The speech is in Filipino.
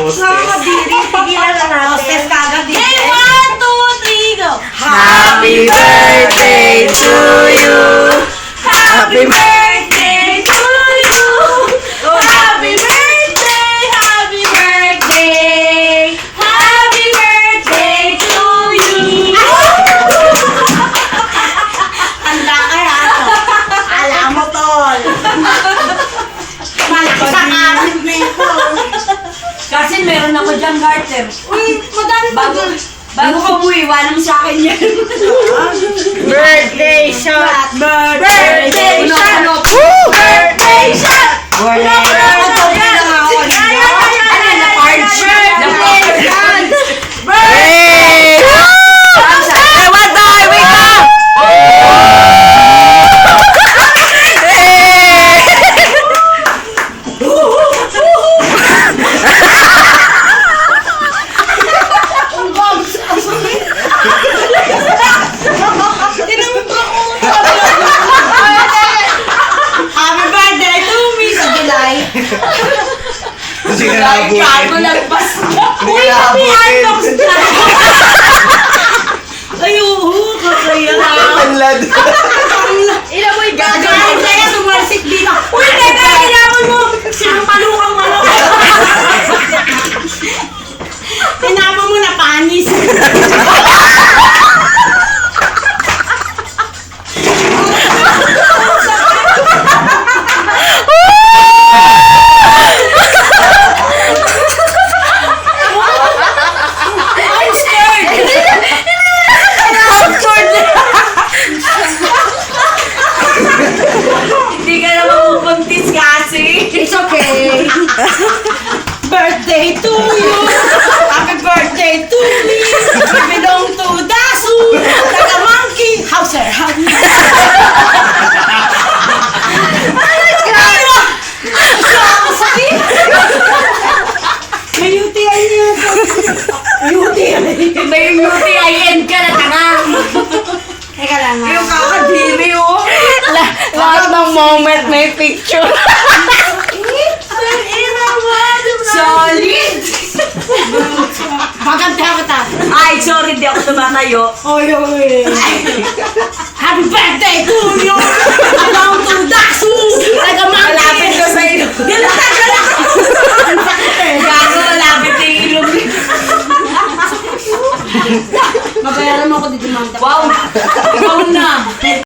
hostess. Nakakadiri. Tigilan na natin. Hostess kagad din. Hey, 1, 2, 3, go! Happy birthday to you. Happy birthday to you! Happy birthday! Happy birthday! Happy birthday to you! Handa ka ha. Alam mo, tol. Malakas ang asin na ito. Kasi meron ako dyan, Carter. Uy, madami pa Bago, dun. bago ka buwi, walang sa akin yan. Birthday shot. Birthday Uno, shot! uno. Birthday shot! Hey! Hey, what the? Wake up! Happy birthday to me sa July. Kasi Gago lagpas na. Uy, happy Antox Ayun, kakaya. Panlad. Ilan mo yung gago? Gagawin kaya sumarsik dito. Uy, teka, hinapon mo! Sinampalukang ano. Tinama mo na panis. I'm scared! Hindi ka naman pupuntis kasi. It's okay. Birthday to you. Happy birthday to me. We belong to Dasu. Like a monkey. Hauser. May UTI niya. May UTIN ka na tanga. Teka lang. Yung kakadiri oh. Lahat ng moment may picture. Solid! Maganda ka ta. Ay, sorry, di ako tumatayo. Oy, oy. Happy birthday to you. Belong to Dasu. Like a monkey. Malapit ko sa iyo. Gago, malapit na yung ilong. Mabayaran mo ako dito, Manta. Wow! Ikaw na!